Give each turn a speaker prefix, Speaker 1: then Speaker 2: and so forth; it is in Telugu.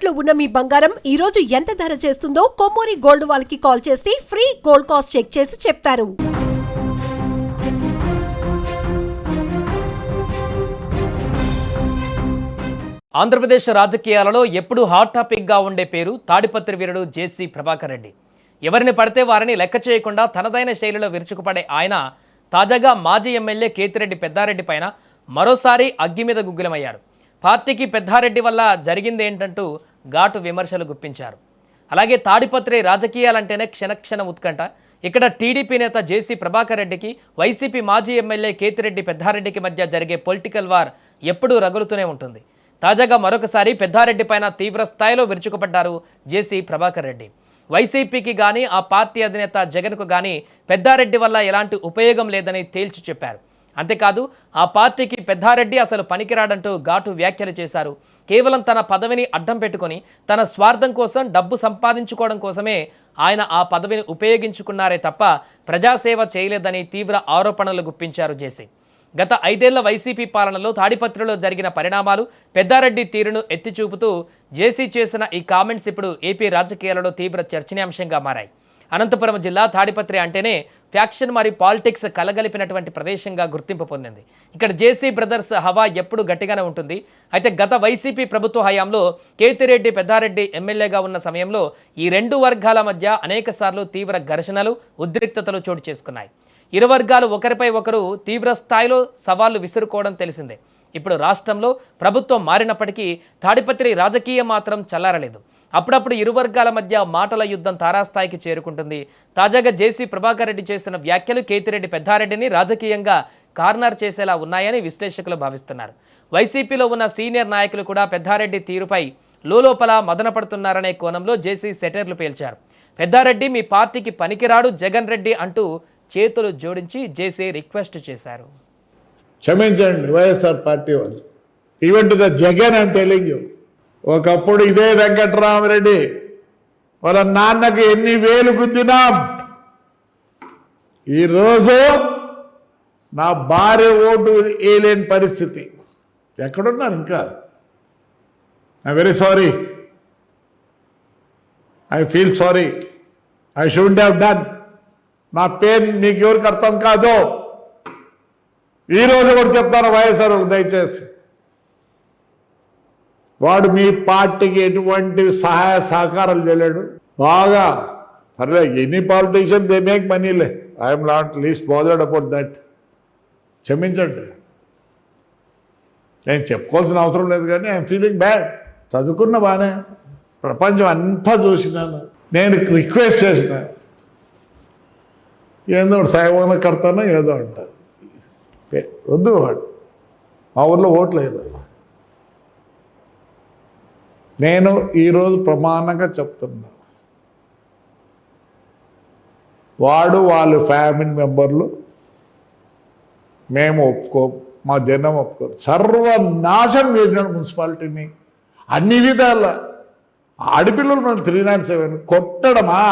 Speaker 1: తాకట్లో ఉన్న మీ బంగారం ఈ రోజు ఎంత ధర చేస్తుందో కొమ్మూరి గోల్డ్ వాళ్ళకి కాల్ చేస్తే ఫ్రీ గోల్డ్ కాస్ట్ చెక్ చేసి చెప్తారు.
Speaker 2: ఆంధ్రప్రదేశ్ రాజకీయాలలో ఎప్పుడూ హాట్ టాపిక్గా ఉండే పేరు తాడిపత్రి వీరుడు జేసీ ప్రభాకర్ రెడ్డి. ఎవరిని పడితే వారిని లెక్క చేయకుండా తనదైన శైలిలో విరుచుకుపడే ఆయన తాజాగా మాజీ ఎమ్మెల్యే కేతిరెడ్డి పెద్దారెడ్డి పైన మరోసారి అగ్గి మీద గుగ్గిలమయ్యారు. పార్టీకి పెద్దారెడ్డి వల్ల జరిగింది ఏంటంటూ ఘాటు విమర్శలు గుప్పించారు. అలాగే తాడిపత్రి రాజకీయాలంటేనే క్షణక్షణ ఉత్కంఠ. ఇక్కడ టీడీపీ నేత జేసీ ప్రభాకర్ రెడ్డికి వైసీపీ మాజీ ఎమ్మెల్యే కేతిరెడ్డి పెద్దారెడ్డికి మధ్య జరిగే పొలిటికల్ వార్ ఎప్పుడూ రగులుతూనే ఉంటుంది. తాజాగా మరొకసారి పెద్దారెడ్డి పైన తీవ్ర స్థాయిలో విరుచుకుపడ్డారు జేసీ ప్రభాకర్ రెడ్డి. వైసీపీకి కానీ ఆ పార్టీ అధినేత జగన్కు కానీ పెద్దారెడ్డి వల్ల ఎలాంటి ఉపయోగం లేదని తేల్చి చెప్పారు. అంతేకాదు ఆ పార్టీకి పెద్దారెడ్డి అసలు పనికిరాడంటూ ఘాటు వ్యాఖ్యలు చేశారు. కేవలం తన పదవిని అడ్డం పెట్టుకొని తన స్వార్థం కోసం డబ్బు సంపాదించుకోవడం కోసమే ఆయన ఆ పదవిని ఉపయోగించుకున్నారే తప్ప ప్రజాసేవ చేయలేదని తీవ్ర ఆరోపణలు గుప్పించారు జేసీ. గత 5 ఏళ్ల వైసీపీ పాలనలో తాడిపత్రిలో జరిగిన పరిణామాలు, పెద్దారెడ్డి తీరును ఎత్తి చూపుతూ జేసీ చేసిన ఈ కామెంట్స్ ఇప్పుడు ఏపీ రాజకీయాలలో తీవ్ర చర్చనీయాంశంగా మారాయి. అనంతపురం జిల్లా తాడిపత్రి అంటేనే ఫ్యాక్షన్ మరియు పాలిటిక్స్ కలగలిపినటువంటి ప్రదేశంగా గుర్తింపు పొందింది. ఇక్కడ జేసీ బ్రదర్స్ హవా ఎప్పుడు గట్టిగానే ఉంటుంది. అయితే గత వైసీపీ ప్రభుత్వ హయాంలో కేతిరెడ్డి పెద్దారెడ్డి ఎమ్మెల్యేగా ఉన్న సమయంలో ఈ రెండు వర్గాల మధ్య అనేకసార్లు తీవ్ర ఘర్షణలు, ఉద్రిక్తతలు చోటు చేసుకున్నాయి. ఇరు వర్గాలు ఒకరిపై ఒకరు తీవ్ర స్థాయిలో సవాళ్లు విసురుకోవడం తెలిసిందే. ఇప్పుడు రాష్ట్రంలో ప్రభుత్వం మారినప్పటికీ తాడిపత్రి రాజకీయం మాత్రం చల్లారలేదు. అప్పుడప్పుడు ఇరు వర్గాల మధ్య మాటల యుద్ధం తారాస్థాయికి చేరుకుంటుంది. తాజాగా జేసీ ప్రభాకర్ రెడ్డి చేసిన వ్యాఖ్యలు కేతిరెడ్డి పెద్దారెడ్డిని రాజకీయంగా కార్నర్ చేసేలా ఉన్నాయని విశ్లేషకులు భావిస్తున్నారు. వైసీపీలో ఉన్న సీనియర్ నాయకులు కూడా పెద్దారెడ్డి తీరుపై లోలోపల మదనపడుతున్నారనే కోణంలో జేసీ సెటైర్లు పేల్చారు. పెద్దారెడ్డి మీ పార్టీకి పనికిరాడు జగన్ రెడ్డి అంటూ చేతులు జోడించి జేసీ రిక్వెస్ట్ చేశారు.
Speaker 3: క్షమించండి వైఎస్ఆర్ పార్టీ వాళ్ళు, even to the Jagan I'm telling you, ఒకప్పుడు ఇదే వెంకట్రామరెడ్డి వాళ్ళ నాన్నకి ఎన్ని వేలు గుద్దినాం. ఈరోజు నా భార్య ఓటు వేయలేని పరిస్థితి. ఎక్కడున్నారు ఇంకా? I very sorry, I feel sorry, I should have done. నా పెయిన్ మీకు ఎవరికి అర్థం కాదు. ఈరోజు కూడా చెప్తాను వైఎస్ఆర్ దయచేసి, వాడు మీ పార్టీకి ఎటువంటి సహాయ సహకారాలు చేయలేడు. బాగా సరే, ఎనీ పాలిటీషియన్ దే మేక్ మనీలే, I'm not least bothered about that. క్షమించండి, నేను చెప్పుకోవాల్సిన అవసరం లేదు, కానీ ఐఎమ్ ఫీలింగ్ బ్యాడ్. చదువుకున్న బాగానే, ప్రపంచం అంతా చూసినాను, నేను రిక్వెస్ట్ చేసిన ఏదో సాయమాన కడతానో ఏదో అంటారు. వద్దు, వాడు మా ఊళ్ళో ఓట్లు లేదు. నేను ఈరోజు ప్రమాణంగా చెప్తున్నా, వాడు వాళ్ళ ఫ్యామిలీ మెంబర్లు మేము ఒప్పుకో, మా జనం ఒప్పుకోరు. సర్వనాశనం చేసినాడు మున్సిపాలిటీని అన్ని విధాల. ఆడపిల్లలు మనం 307 కొట్టడమా?